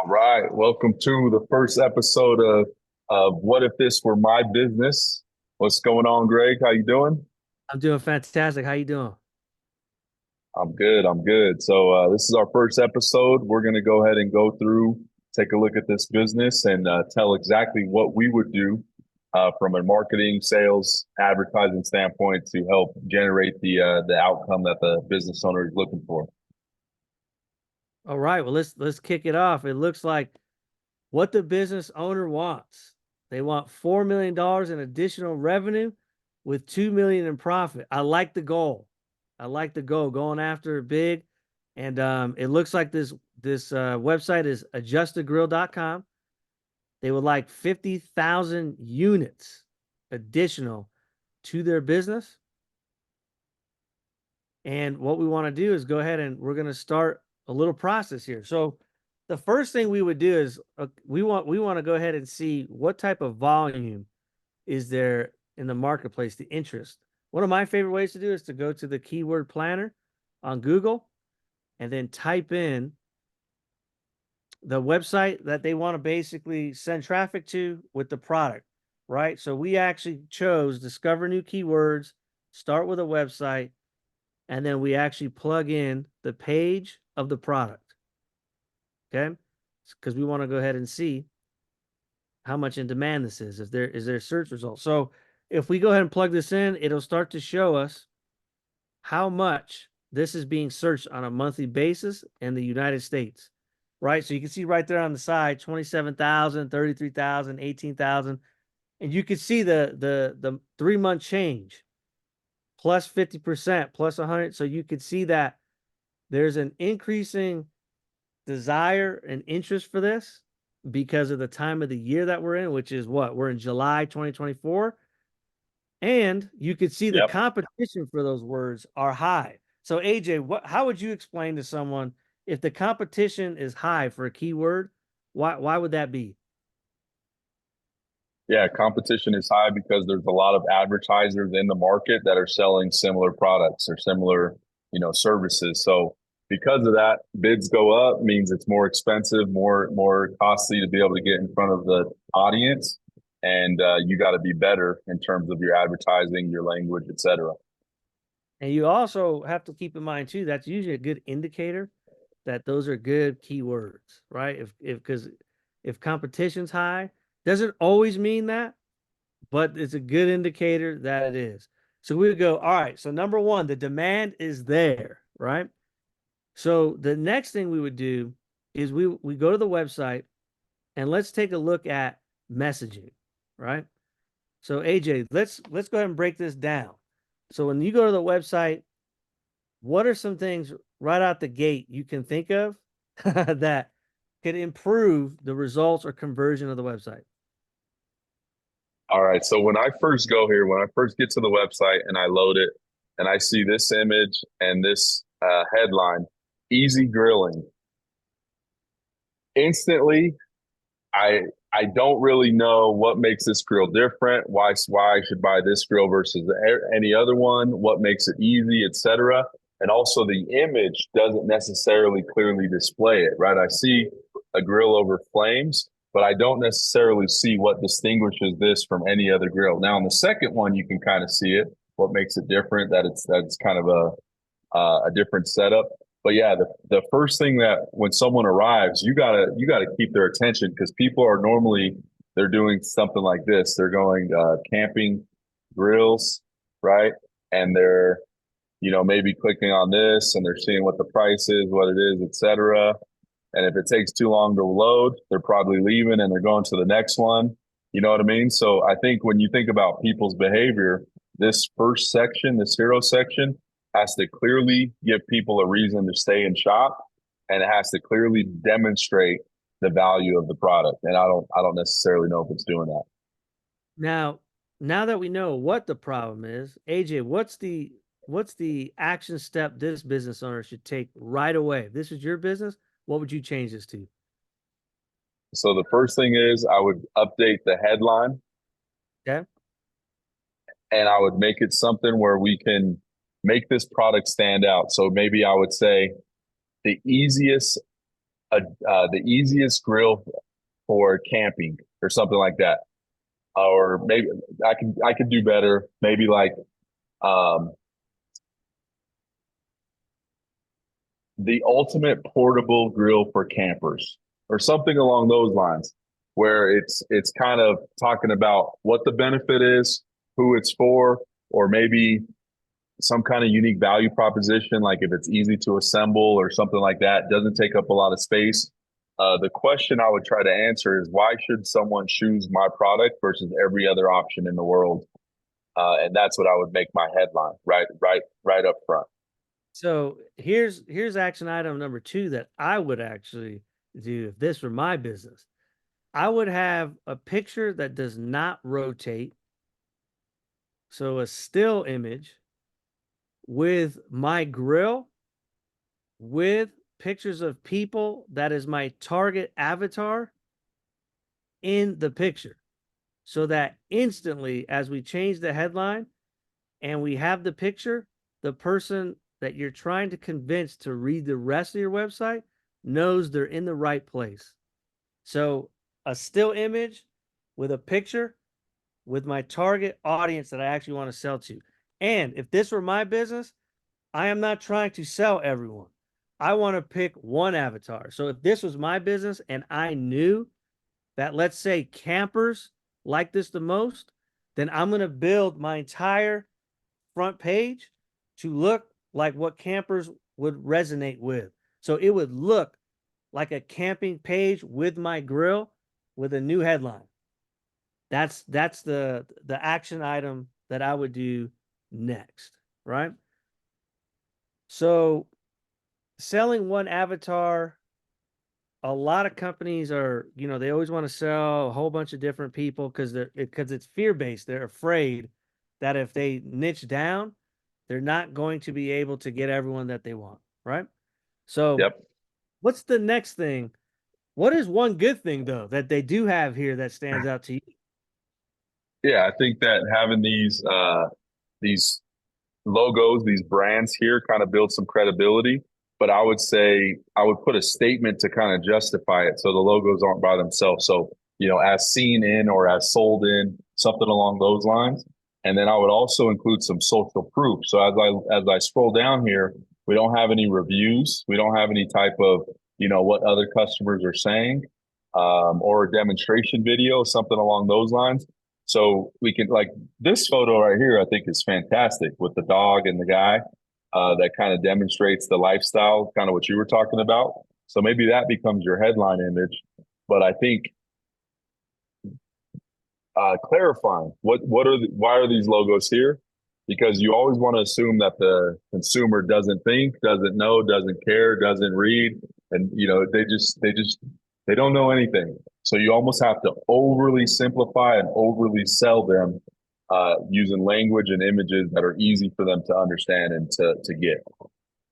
All right, welcome to the first episode of What If This Were My Business? What's going on, Greg? How you doing? I'm doing fantastic. How you doing? I'm good. I'm good. So this is our first episode. We're going to go ahead and go through, take a look at this business, and tell exactly what we would do from a marketing, sales, advertising standpoint to help generate the outcome that the business owner is looking for. All right, well let's kick it off. It looks like what the business owner wants. They want $4 million in additional revenue with 2 million in profit. I like the goal. I like the goal, going after it big. And it looks like this website is adjustagrill.com. They would like 50,000 units additional to their business. And what we want to do is go ahead and we're going to start a little process here. So the first thing we would do is we want to go ahead and see what type of volume is there in the marketplace, the interest. One of my favorite ways to do is to go to the keyword planner on Google and then type in the website that they want to basically send traffic to with the product, right? So we actually chose discover new keywords, start with a website, and then we actually plug in the page of the product. Okay, because we want to go ahead and see how much in demand this is. Is there search results? So if we go ahead and plug this in, it'll start to show us how much this is being searched on a monthly basis in the United States, right? So you can see right there on the side 27,000, 33,000, 18,000, and you can see the 3 month change plus 50% plus 100. So you could see that there's an increasing desire and interest for this because of the time of the year that we're in, which is what? We're in July 2024. And you could see the Yep. competition for those words are high. So AJ, how would you explain to someone if the competition is high for a keyword, why would that be? Yeah, competition is high because there's a lot of advertisers in the market that are selling similar products or similar, services. So because of that, bids go up means it's more expensive, more costly to be able to get in front of the audience, and you got to be better in terms of your advertising, your language, etc. And you also have to keep in mind too, that's usually a good indicator that those are good keywords, right? If because if competition's high, doesn't always mean that, but it's a good indicator that it is. So we would go, all right, so number one, the demand is there, right? So the next thing we would do is we go to the website and let's take a look at messaging, right? So AJ, let's go ahead and break this down. So when you go to the website, what are some things right out the gate you can think of that could improve the results or conversion of the website? All right. So when I first go here, when I first get to the website and I load it, and I see this image and this headline, easy grilling, instantly I I don't really know what makes this grill different, why I should buy this grill versus any other one, what makes it easy, etc. And also the image doesn't necessarily clearly display it, right? I see a grill over flames, but I don't necessarily see what distinguishes this from any other grill. Now, on the second one, you can kind of see it, what makes it different, that's kind of a different setup. But yeah, the first thing that when someone arrives, you gotta keep their attention because people are normally they're doing something like this. They're going camping grills, right? And they're maybe clicking on this and they're seeing what the price is, what it is, etc. And if it takes too long to load, they're probably leaving and they're going to the next one. You know what I mean? So I think when you think about people's behavior, this first section, this hero section, has to clearly give people a reason to stay and shop, and it has to clearly demonstrate the value of the product. And I don't necessarily know if it's doing that. Now, now that we know what the problem is, AJ, what's the action step this business owner should take right away? If this is your business, what would you change this to? So the first thing is I would update the headline Okay. and I would make it something where we can make this product stand out. So maybe I would say the easiest the easiest grill for camping or something like that. Or maybe I could do better. Maybe like um, the ultimate portable grill for campers or something along those lines, where it's kind of talking about what the benefit is, who it's for, or maybe some kind of unique value proposition, like if it's easy to assemble or something like that, doesn't take up a lot of space. The question I would try to answer is why should someone choose my product versus every other option in the world? And that's what I would make my headline right up front. So here's action item number 2 that I would actually do if this were my business. I would have a picture that does not rotate. So a still image with my grill, with pictures of people that is my target avatar in the picture. So that instantly, as we change the headline and we have the picture, the person that you're trying to convince to read the rest of your website knows they're in the right place. So a still image with a picture with my target audience that I actually want to sell to. And if this were my business, I am not trying to sell everyone. I want to pick one avatar. So if this was my business and I knew that, let's say, campers like this the most, then I'm going to build my entire front page to look like what campers would resonate with. So it would look like a camping page with my grill with a new headline. That's the action item that I would do next, right? So selling one avatar, a lot of companies are, they always want to sell a whole bunch of different people because it's fear-based. They're afraid that if they niche down, they're not going to be able to get everyone that they want, right? So Yep. what's the next thing? What is one good thing though that they do have here that stands out to you? Yeah, I think that having these logos, these brands here kind of build some credibility. But I would say I would put a statement to kind of justify it. So the logos aren't by themselves. So, as seen in or as sold in, something along those lines. And then I would also include some social proof. So as I scroll down here, we don't have any reviews. We don't have any type of, what other customers are saying, or a demonstration video, something along those lines. So we can like this photo right here, I think is fantastic with the dog and the guy. That kind of demonstrates the lifestyle, kind of what you were talking about. So maybe that becomes your headline image. But I think clarifying why are these logos here? Because you always want to assume that the consumer doesn't think, doesn't know, doesn't care, doesn't read, and they don't know anything. So you almost have to overly simplify and overly sell them using language and images that are easy for them to understand and to get.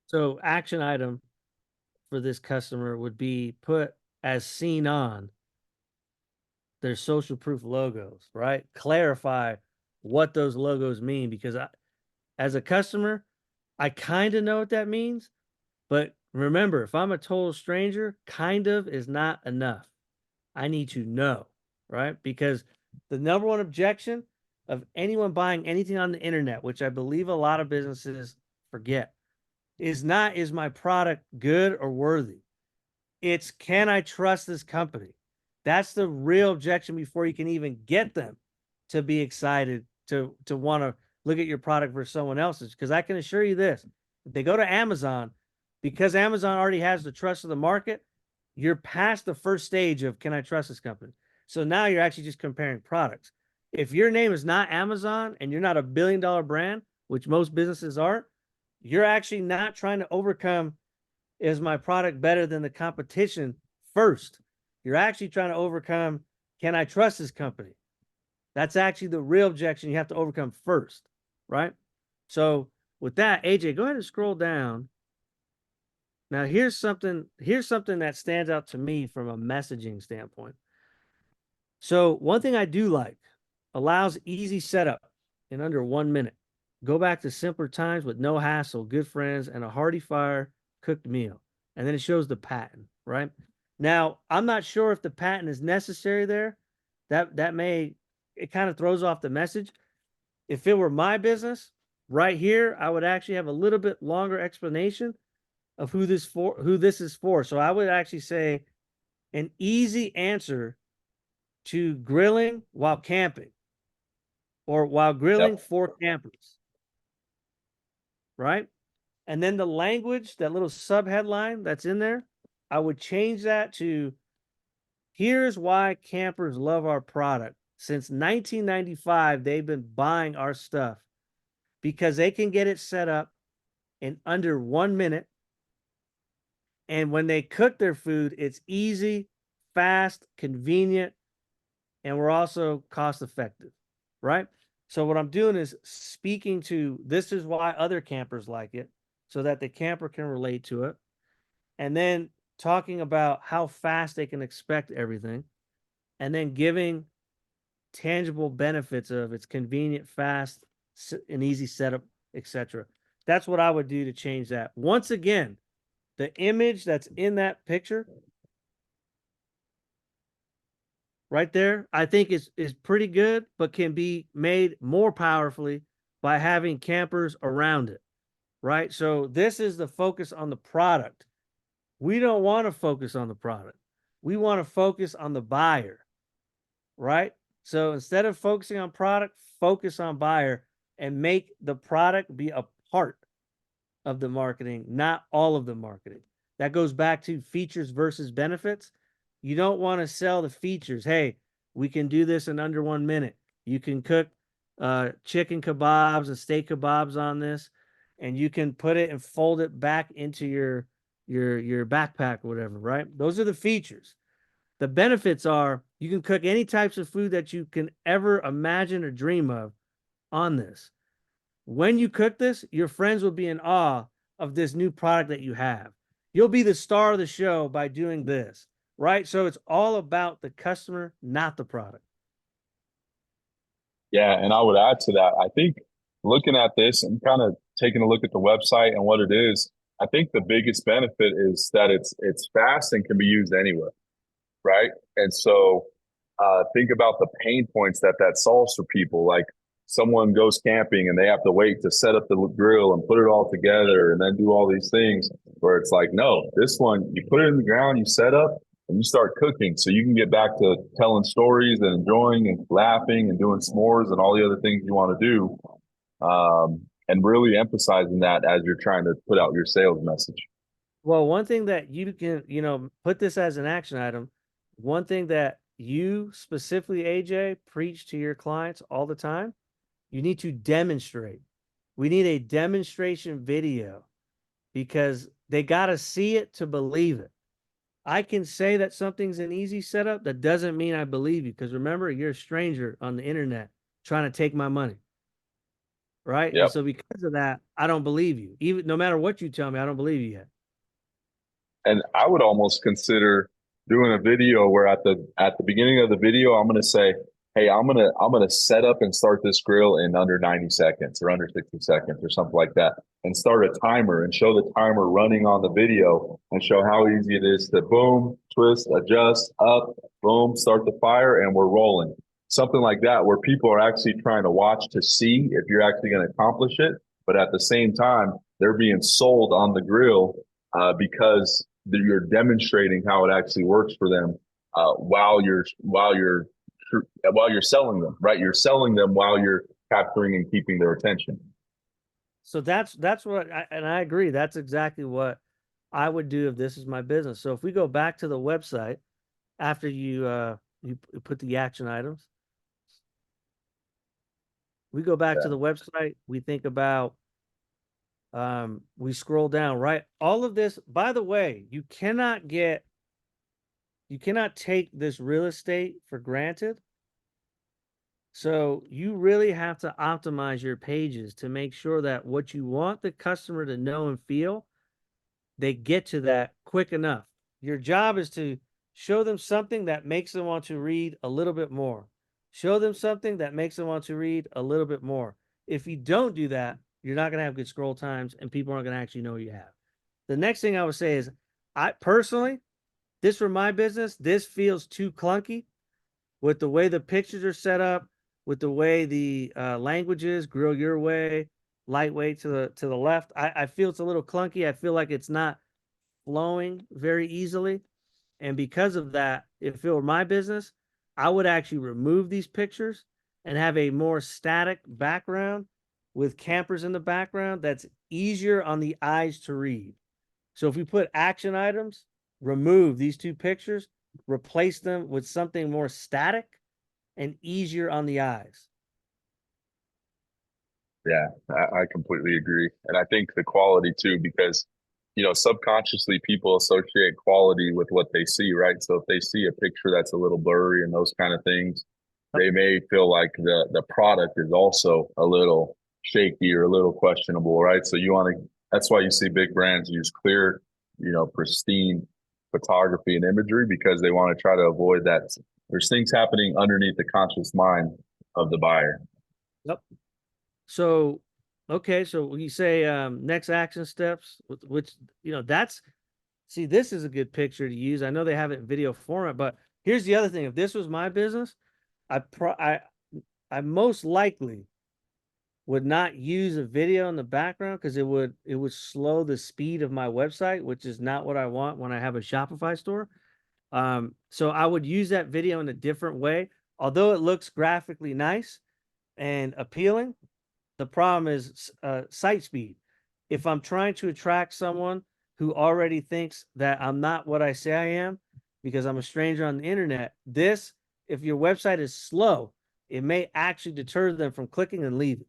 So action item for this customer would be put as seen on their social proof logos, right? Clarify what those logos mean because as a customer, I kind of know what that means, but remember, if I'm a total stranger, kind of is not enough. I need to know, right? Because the number one objection of anyone buying anything on the internet, which I believe a lot of businesses forget, is not is my product good or worthy? It's can I trust this company? That's the real objection before you can even get them to be excited to want to look at your product versus someone else's. Because I can assure you this, if they go to Amazon, because Amazon already has the trust of the market, you're past the first stage of can I trust this company? So now you're actually just comparing products. If your name is not Amazon and you're not a billion-dollar brand, which most businesses are, you're actually not trying to overcome is my product better than the competition first. You're actually trying to overcome can I trust this company? That's actually the real objection you have to overcome first, right? So with that, AJ, go ahead and scroll down. Now here's something that stands out to me from a messaging standpoint. So one thing I do like allows easy setup in under 1 minute. Go back to simpler times with no hassle, good friends, and a hearty fire cooked meal. And then it shows the pattern, right? Now, I'm not sure if the patent is necessary there. It kind of throws off the message. If it were my business, right here, I would actually have a little bit longer explanation of who this is for. So I would actually say an easy answer to grilling while camping or while grilling Yep. for campers. Right? And then the language, that little sub headline that's in there, I would change that to here's why campers love our product. Since 1995, they've been buying our stuff because they can get it set up in under 1 minute. And when they cook their food, it's easy, fast, convenient, and we're also cost effective, right? So what I'm doing is speaking to this is why other campers like it so that the camper can relate to it. And then talking about how fast they can expect everything and then giving tangible benefits of it's convenient, fast, and easy setup, etc. That's what I would do to change that. Once again, the image that's in that picture right there, I think is pretty good, but can be made more powerfully by having campers around it, right? So this is the focus on the product. We don't want to focus on the product. We want to focus on the buyer, right? So instead of focusing on product, focus on buyer and make the product be a part of the marketing, not all of the marketing. That goes back to features versus benefits. You don't want to sell the features. Hey, we can do this in under 1 minute. You can cook chicken kebabs and steak kebabs on this, and you can put it and fold it back into your backpack or whatever, right? Those are the features. The benefits are you can cook any types of food that you can ever imagine or dream of on this. When you cook this, your friends will be in awe of this new product that you have. You'll be the star of the show by doing this, right? So it's all about the customer, not the product. Yeah, and I would add to that. I think looking at this and kind of taking a look at the website and what it is, I think the biggest benefit is that it's fast and can be used anywhere, right? And so think about the pain points that solves for people. Like someone goes camping and they have to wait to set up the grill and put it all together and then do all these things. Where it's like, no, this one you put it in the ground, you set up, and you start cooking, so you can get back to telling stories and enjoying and laughing and doing s'mores and all the other things you want to do, and really emphasizing that as you're trying to put out your sales message. Well, one thing that you can, put this as an action item. One thing that you specifically, AJ, preach to your clients all the time, you need to demonstrate. We need a demonstration video because they got to see it to believe it. I can say that something's an easy setup. That doesn't mean I believe you because remember, you're a stranger on the internet trying to take my money. Right. And Yep. so because of that, I don't believe you. Even no matter what you tell me, I don't believe you yet. And I would almost consider doing a video where at the beginning of the video, I'm going to say, "Hey, I'm gonna set up and start this grill in under 90 seconds or under 60 seconds or something like that, and start a timer and show the timer running on the video and show how easy it is to boom, twist, adjust, up, boom, start the fire, and we're rolling." Something like that, where people are actually trying to watch to see if you're actually going to accomplish it, but at the same time, they're being sold on the grill because you're demonstrating how it actually works for them while you're selling them, right? You're selling them while you're capturing and keeping their attention. So that's what I agree. That's exactly what I would do if this is my business. So if we go back to the website after you put the action items, we go back to the website, we think about we scroll down, right? All of this, by the way, you cannot take this real estate for granted. So you really have to optimize your pages to make sure that what you want the customer to know and feel, they get to that quick enough. Your job is to show them something that makes them want to read a little bit more. Show them something that makes them want to read a little bit more. If you don't do that, you're not going to have good scroll times and people aren't going to actually know you have. The next thing I would say is, I personally, this for my business, this feels too clunky with the way the pictures are set up, with the way the language is, grill your way, lightweight to the left. I feel it's a little clunky. I feel like it's not flowing very easily. And because of that, if it were my business, I would actually remove these pictures and have a more static background with campers in the background that's easier on the eyes to read. So if we put action items, remove these two pictures, replace them with something more static and easier on the eyes. Yeah, I completely agree. And I think the quality too, because, subconsciously people associate quality with what they see, right? So if they see a picture that's a little blurry and those kind of things, they may feel like the product is also a little shaky or a little questionable, right? So that's why you see big brands use clear, pristine photography and imagery, because they want to try to avoid that. There's things happening underneath the conscious mind of the buyer. Yep. So, okay, so we say next action steps, which see, this is a good picture to use. I know they have it in video format, but here's the other thing: if this was my business, I most likely would not use a video in the background because it would slow the speed of my website, which is not what I want when I have a Shopify store. So I would use that video in a different way. Although it looks graphically nice and appealing, the problem is site speed. If I'm trying to attract someone who already thinks that I'm not what I say I am because I'm a stranger on the internet, if your website is slow, it may actually deter them from clicking and leaving,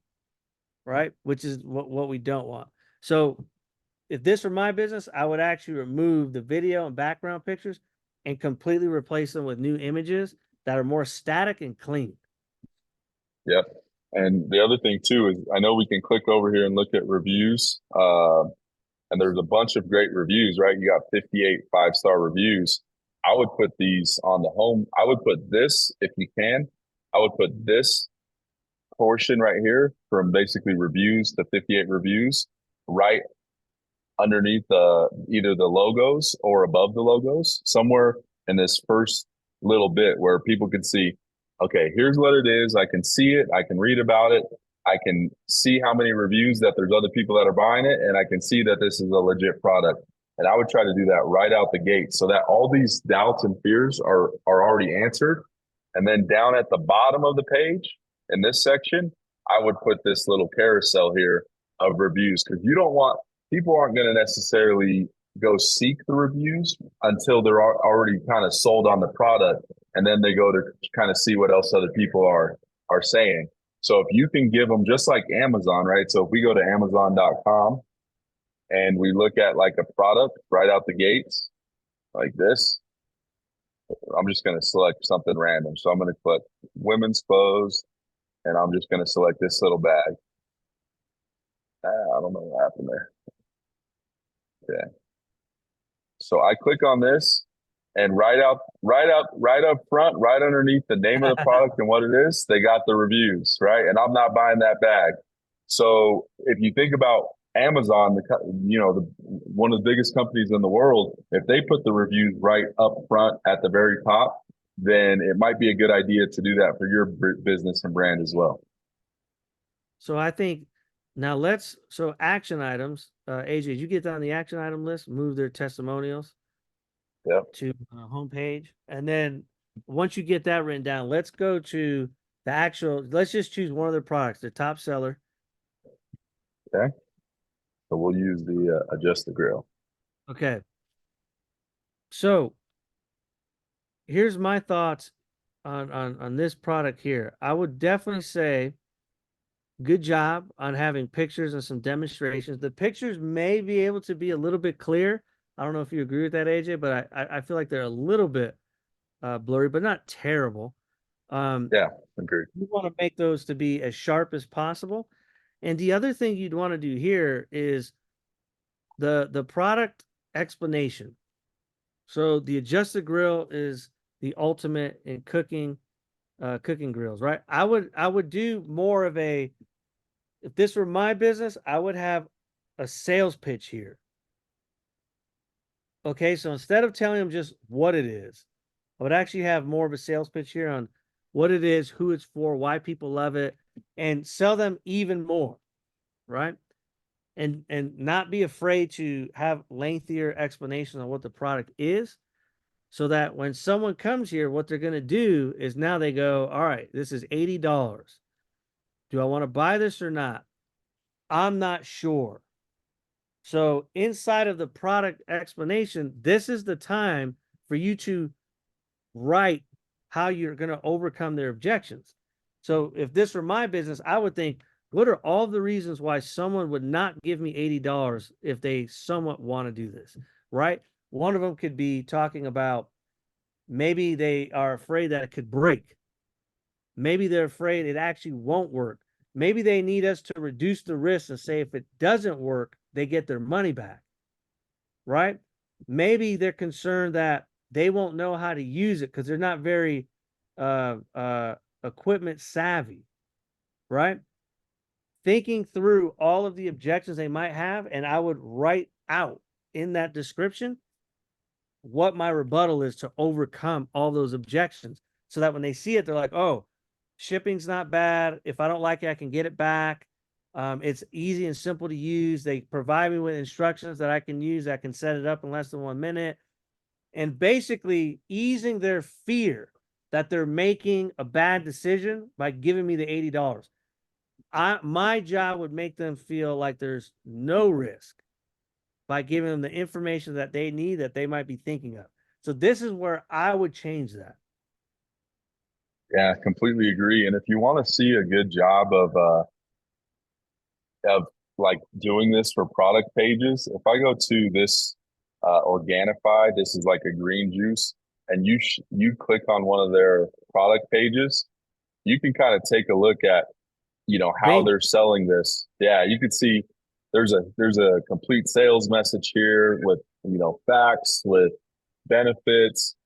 right? Which is what we don't want. So if this were my business, I would actually remove the video and background pictures and completely replace them with new images that are more static and clean. Yep. And the other thing too is I know we can click over here and look at reviews. And there's a bunch of great reviews, right? You got 58 5-star reviews. I would put these on the home. I would put this, if you can, I would put this portion right here from basically reviews to 58 reviews right underneath either the logos or above the logos, somewhere in this first little bit where people can see, okay, here's what it is. I can see it. I can read about it. I can see how many reviews that there's other people that are buying it, and I can see that this is a legit product. And I would try to do that right out the gate so that all these doubts and fears are already answered. And then down at the bottom of the page in this section, I would put this little carousel here of reviews, because people aren't going to necessarily go seek the reviews until they're already kind of sold on the product, and then they go to kind of see what else other people are saying. So if you can give them, just like Amazon, right? So if we go to Amazon.com and we look at like a product right out the gates like this, I'm just going to select something random. So I'm going to click women's clothes, and I'm just going to select this little bag. I don't know what happened there. Okay. So I click on this, and right up front, right underneath the name of the product and what it is, they got the reviews, right? And I'm not buying that bag. So if you think about Amazon, one of the biggest companies in the world, if they put the reviews right up front at the very top, then it might be a good idea to do that for your business and brand as well. So I think now so action items, AJ, you get down the action item list, move their testimonials to homepage. And then once you get that written down, let's go to let's just choose one of their products, their top seller. Okay. So we'll use the Adjust the Grill. Okay. So here's my thoughts on this product here. I would definitely say good job on having pictures and some demonstrations. The pictures may be able to be a little bit clear. I don't know if you agree with that, AJ, but I feel like they're a little bit blurry, but not terrible. Yeah, agreed. You want to make those to be as sharp as possible. And the other thing you'd want to do here is the product explanation. So the Adjust the Grill is the ultimate in cooking grills, right? I would do more of if this were my business, I would have a sales pitch here. Okay, so instead of telling them just what it is, I would actually have more of a sales pitch here on what it is, who it's for, why people love it, and sell them even more, right? And not be afraid to have lengthier explanations on what the product is, so that when someone comes here, what they're going to do is now they go, all right, this is $80. Do I want to buy this or not? I'm not sure. So inside of the product explanation, this is the time for you to write how you're going to overcome their objections. So if this were my business, I would think, what are all the reasons why someone would not give me $80 if they somewhat want to do this, right? One of them could be talking about maybe they are afraid that it could break. Maybe they're afraid it actually won't work. Maybe they need us to reduce the risk and say if it doesn't work, they get their money back, right? Maybe they're concerned that they won't know how to use it because they're not very uh, uh, equipment savvy, right? Thinking through all of the objections they might have, and I would write out in that description what my rebuttal is to overcome all those objections so that when they see it, they're like, oh, shipping's not bad. If I don't like it, I can get it back. It's easy and simple to use. They provide me with instructions that I can use. I can set it up in less than 1 minute. And basically easing their fear that they're making a bad decision by giving me the $80. My job would make them feel like there's no risk by giving them the information that they need that they might be thinking of. So this is where I would change that. Yeah, completely agree. And if you want to see a good job of like doing this for product pages, if I go to this Organifi, this is like a green juice, and you click on one of their product pages, you can kind of take a look at how Bing. they're selling this. Yeah, you can see there's a complete sales message here with facts, with benefits,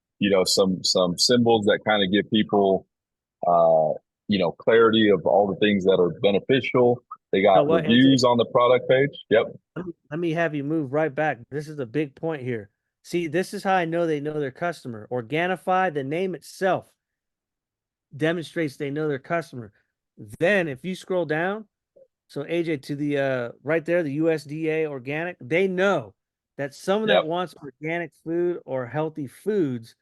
some symbols that kind of give people uh, clarity of all the things that are beneficial. They You know got what, AJ? reviews on the product page. Yep. Let me have you move right back. This is a big point here. See, this is how I know they know their customer. Organifi, the name itself demonstrates they know their customer. Then if you scroll down, so AJ, to the right there, the USDA organic, they know that someone Yep. that wants organic food or healthy foods,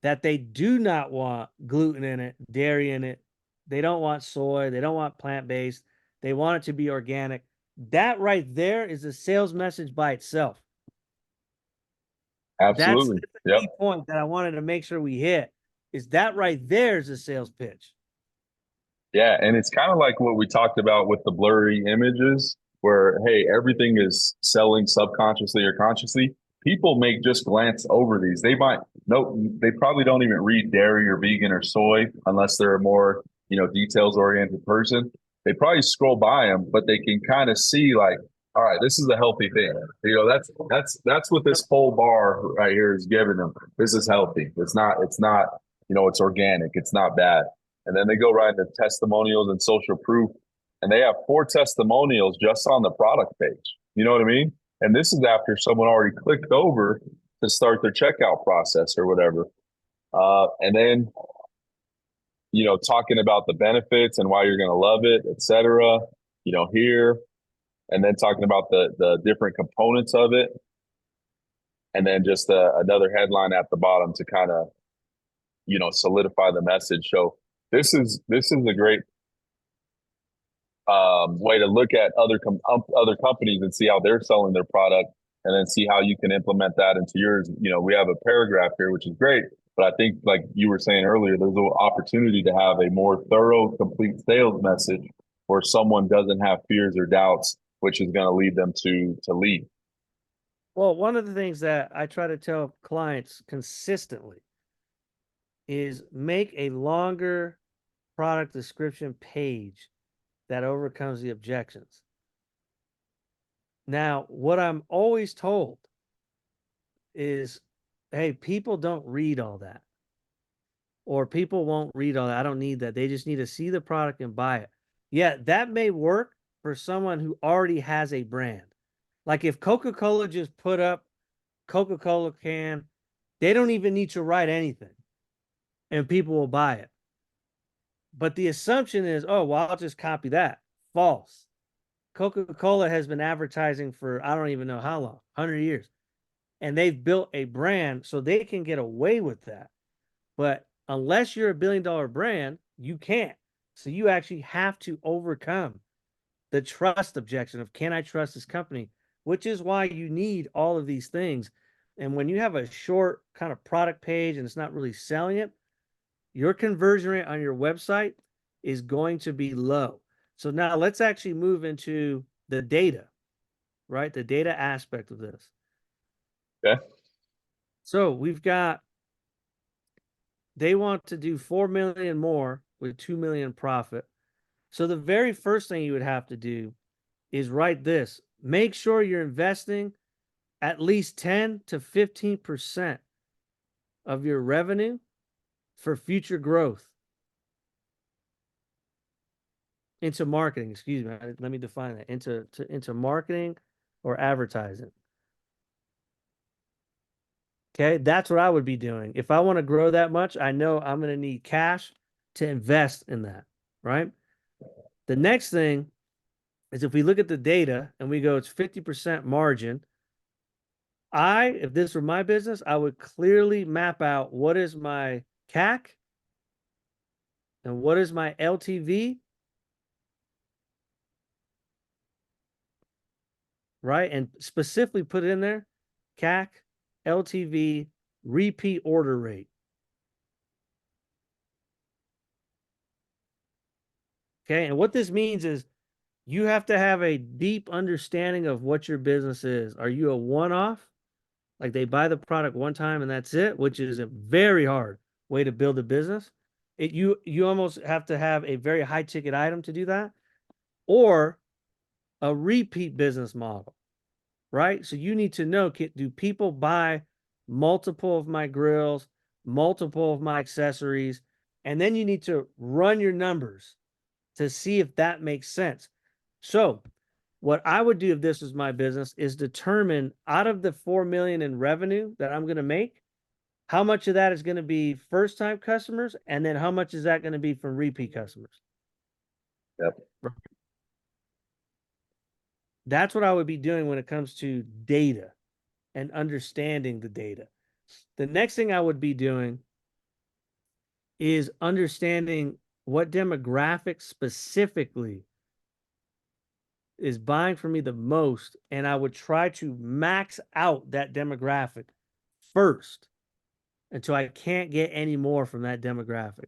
that they do not want gluten in it, dairy in it. They don't want soy, they don't want plant-based. They want it to be organic. That right there is a sales message by itself. That's Absolutely. the Yep. key point that I wanted to make sure we hit. Is that right there is a sales pitch. Yeah, and it's kind of like what we talked about with the blurry images, where hey, everything is selling subconsciously or consciously. People may just glance over these. They might no, they probably don't even read dairy or vegan or soy unless they're a more details oriented person. They probably scroll by them, but they can kind of see like, all right, this is a healthy thing. That's what Yep. this whole bar right here is giving them. This is healthy. It's not it's organic. It's not bad. And then they go right into testimonials and social proof. And they have 4 testimonials just on the product page. You know what I mean? And this is after someone already clicked over to start their checkout process or whatever. And then, talking about the benefits and why you're going to love it, et cetera, here. And then talking about the different components of it. And then just another headline at the bottom to kind of, solidify the message. So this is a great way to look at other companies and see how they're selling their product, and then see how you can implement that into yours. We have a paragraph here, which is great, but I think, like you were saying earlier, there's an opportunity to have a more thorough, complete sales message where someone doesn't have fears or doubts, which is going to lead them to lead. Well, one of the things that I try to tell clients consistently is make a longer product description page that overcomes the objections. Now, what I'm always told is, hey, people don't read all that, or people won't read all that. I don't need that. They just need to see the product and buy it. Yeah, that may work for someone who already has a brand. Like if Coca-Cola just put up Coca-Cola can. They don't even need to write anything, and people will buy it. But the assumption is, oh, well, I'll just copy that. False. Coca-Cola has been advertising for I don't even know how long, 100 years. And they've built a brand so they can get away with that. But unless you're a $1 billion brand, you can't. So you actually have to overcome the trust objection of, can I trust this company? Which is why you need all of these things. And when you have a short kind of product page and it's not really selling it, your conversion rate on your website is going to be low. So now let's actually move into the data, right? The data aspect of this. Okay. So we've got, they want to do 4 million more with 2 million profit. So the very first thing you would have to do is write this. Make sure you're investing at least 10 to 15% of your revenue for future growth into marketing. Excuse me. Let me define that into marketing or advertising. Okay, that's what I would be doing. If I want to grow that much, I know I'm going to need cash to invest in that, right? The next thing is if we look at the data and we go, it's 50% margin. If this were my business, I would clearly map out what is my CAC and what is my LTV, right? And specifically put it in there, CAC, LTV, repeat order rate. Okay, and what this means is you have to have a deep understanding of what your business is. Are you a one-off? Like they buy the product one time and that's it, which is a very hard way to build a business. You almost have to have a very high ticket item to do that, or a repeat business model, right? So you need to know, do people buy multiple of my grills, multiple of my accessories? And then you need to run your numbers to see if that makes sense. So what I would do if this was my business is determine out of the 4 million in revenue that I'm going to make, how much of that is going to be first time customers, and then how much is that going to be from repeat customers? Yep. That's what I would be doing when it comes to data and understanding the data. The next thing I would be doing is understanding what demographic specifically is buying from me the most, and I would try to max out that demographic first until I can't get any more from that demographic.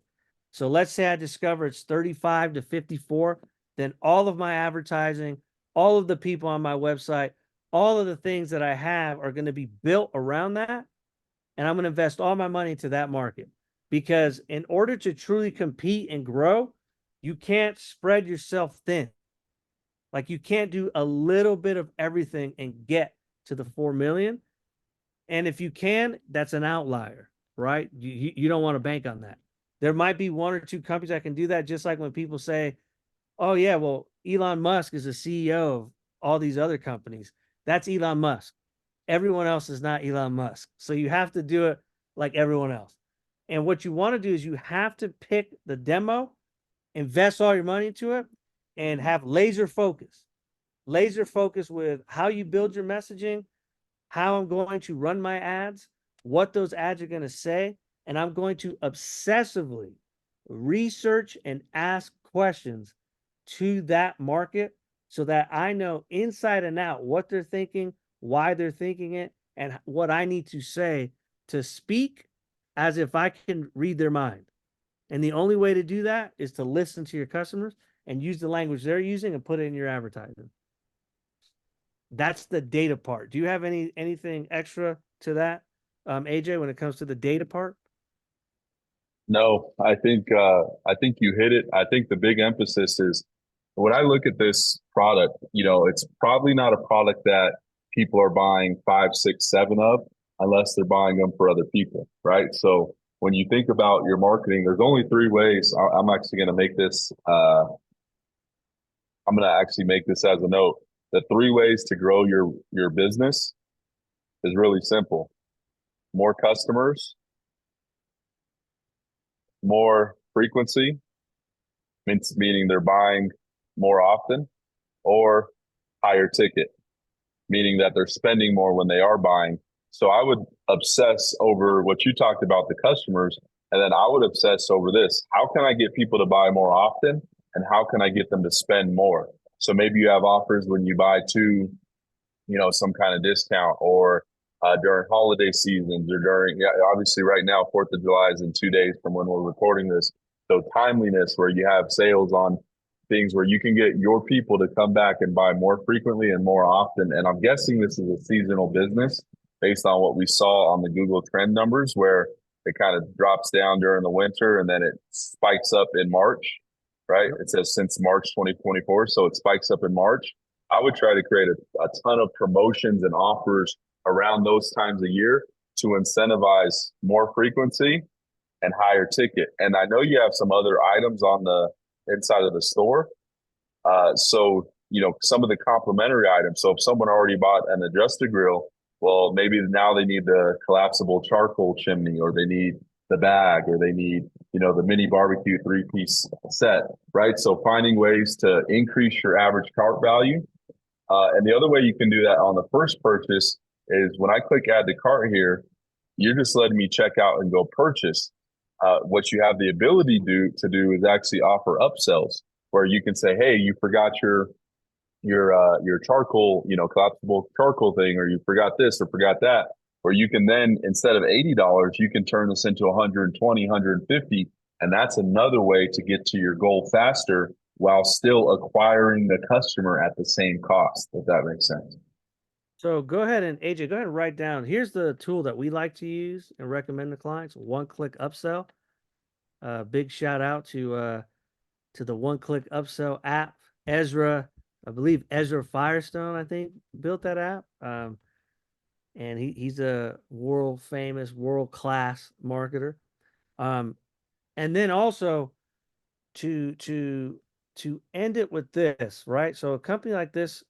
So let's say I discover it's 35 to 54, then all of my advertising, all of the people on my website, all of the things that I have are going to be built around that. And I'm going to invest all my money into that market, because in order to truly compete and grow, you can't spread yourself thin. Like you can't do a little bit of everything and get to the 4 million. And if you can, that's an outlier, right? You don't want to bank on that. There might be one or two companies that can do that. Just like when people say, oh yeah, well, Elon Musk is the CEO of all these other companies. That's Elon Musk. Everyone else is not Elon Musk. So you have to do it like everyone else. And what you want to do is you have to pick the demo, invest all your money into it, and have laser focus with how you build your messaging, how I'm going to run my ads, what those ads are going to say. And I'm going to obsessively research and ask questions to that market so that I know inside and out what they're thinking, why they're thinking it, and what I need to say to speak as if I can read their mind. And the only way to do that is to listen to your customers and use the language they're using and put it in your advertising. That's the data part. Do you have anything extra to that, AJ, when it comes to the data part? No, I think you hit it. I think the big emphasis is when I look at this product, it's probably not a product that people are buying 5, 6, 7 of unless they're buying them for other people, right? So when you think about your marketing, there's only 3 ways. I'm actually going to make this. I'm going to actually make this as a note. The 3 ways to grow your business is really simple. More customers, more frequency, meaning they're buying more often, or higher ticket, meaning that they're spending more when they are buying. So I would obsess over what you talked about, the customers, and then I would obsess over this. How can I get people to buy more often? And how can I get them to spend more? So maybe you have offers when you buy two, some kind of discount, or during holiday seasons, or during, yeah, obviously right now, 4th of July is in 2 days from when we're recording this. So timeliness, where you have sales on things where you can get your people to come back and buy more frequently and more often. And I'm guessing this is a seasonal business based on what we saw on the Google trend numbers, where it kind of drops down during the winter and then it spikes up in March, right? It says since March 2024. So it spikes up in March. I would try to create a ton of promotions and offers around those times a year to incentivize more frequency and higher ticket. And I know you have some other items on the inside of the store. So, some of the complementary items. So if someone already bought an adjusted grill, well, maybe now they need the collapsible charcoal chimney, or they need the bag, or they need, the mini barbecue 3-piece set, right? So finding ways to increase your average cart value. And the other way you can do that on the first purchase is when I click add to cart here, you're just letting me check out and go purchase. What you have the ability to do is actually offer upsells, where you can say, hey, you forgot your charcoal, collapsible charcoal thing, or you forgot this or forgot that. Or you can then, instead of $80, you can turn this into 120, 150. And that's another way to get to your goal faster while still acquiring the customer at the same cost, if that makes sense. So go ahead and AJ, go ahead and write down. Here's the tool that we like to use and recommend to clients: one-click upsell. Big shout out to the one-click upsell app. Ezra, I believe Ezra Firestone, I think, built that app. And he's a world famous, world class marketer. And then also to end it with this, right? So a company like this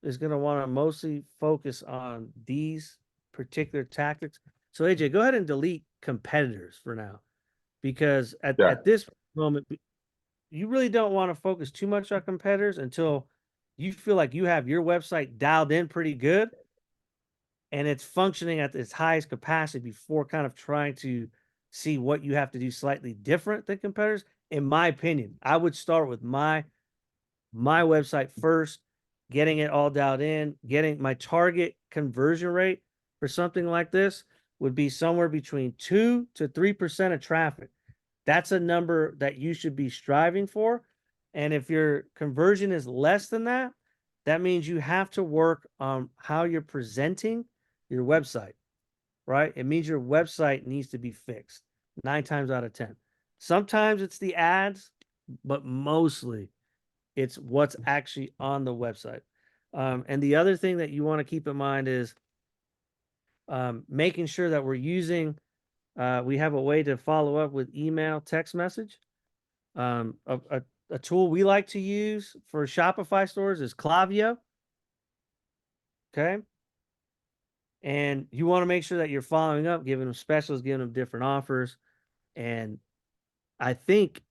is going to want to mostly focus on these particular tactics. So AJ, go ahead and delete competitors for now, because at this moment, you really don't want to focus too much on competitors until you feel like you have your website dialed in pretty good and it's functioning at its highest capacity before kind of trying to see what you have to do slightly different than competitors. In my opinion, I would start with my website first, getting it all dialed in, getting my target conversion rate for something like this would be somewhere between 2 to 3% of traffic. That's a number that you should be striving for. And if your conversion is less than that, that means you have to work on how you're presenting your website, right? It means your website needs to be fixed 9 times out of 10. Sometimes it's the ads, but mostly it's what's actually on the website. And the other thing that you want to keep in mind is making sure that we're using, we have a way to follow up with email, text message. A tool we like to use for Shopify stores is Klaviyo. Okay. And you want to make sure that you're following up, giving them specials, giving them different offers. And I think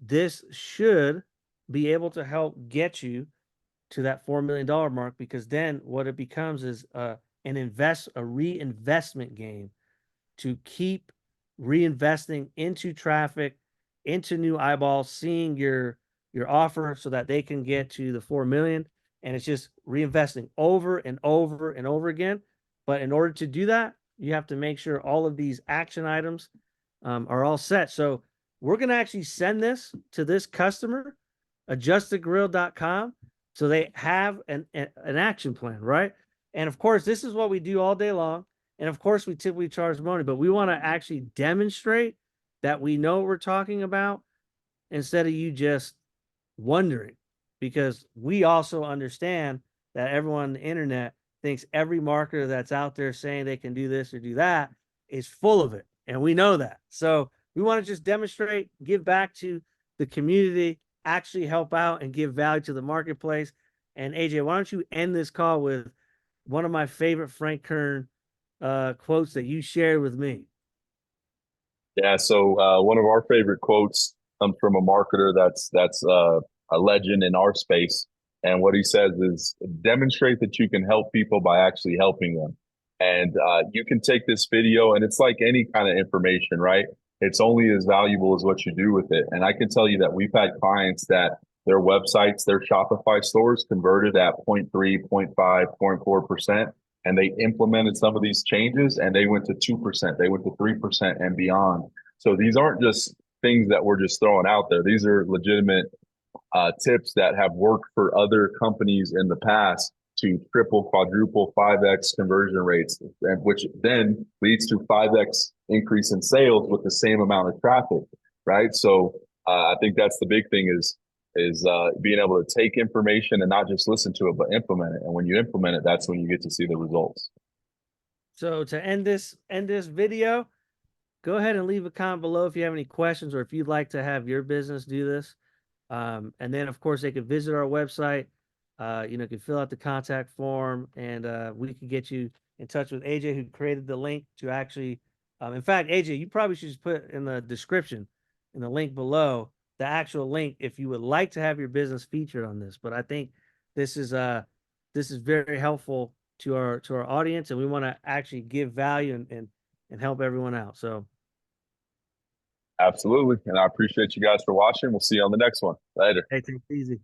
this should be able to help get you to that $4 million mark, because then what it becomes is a reinvestment game to keep reinvesting into traffic, into new eyeballs, seeing your offer so that they can get to the 4 million. And it's just reinvesting over and over and over again. But in order to do that, you have to make sure all of these action items are all set. So we're going to actually send this to this customer, adjustedgrill.com, so they have an action plan, right? And of course, this is what we do all day long. And of course, we typically charge money, but we want to actually demonstrate that we know what we're talking about instead of you just wondering, because we also understand that everyone on the internet thinks every marketer that's out there saying they can do this or do that is full of it. And we know that. So we want to just demonstrate, give back to the community, actually help out and give value to the marketplace. And AJ, why don't you end this call with one of my favorite Frank Kern quotes that you shared with me. Yeah. So one of our favorite quotes comes from a marketer that's a legend in our space, and what he says is, "Demonstrate that you can help people by actually helping them." And you can take this video, and it's like any kind of information, right? It's only as valuable as what you do with it. And I can tell you that we've had clients that their websites, their Shopify stores converted at 0.3, 0.5, 0.4%. And they implemented some of these changes and they went to 2%, they went to 3% and beyond. So these aren't just things that we're just throwing out there. These are legitimate tips that have worked for other companies in the past to triple, quadruple, 5x conversion rates, and which then leads to 5x increase in sales with the same amount of traffic, right? So I think that's the big thing is being able to take information and not just listen to it, but implement it. And when you implement it, that's when you get to see the results. So to end this video, go ahead and leave a comment below if you have any questions or if you'd like to have your business do this. And then, of course, they could visit our website. You know, you can fill out the contact form, and we can get you in touch with AJ, who created the link to actually. In fact, AJ, you probably should just put in the description, in the link below, the actual link if you would like to have your business featured on this. But I think this is this is very helpful to our audience, and we want to actually give value and help everyone out. So. Absolutely. And I appreciate you guys for watching. We'll see you on the next one. Later. Hey, take it easy.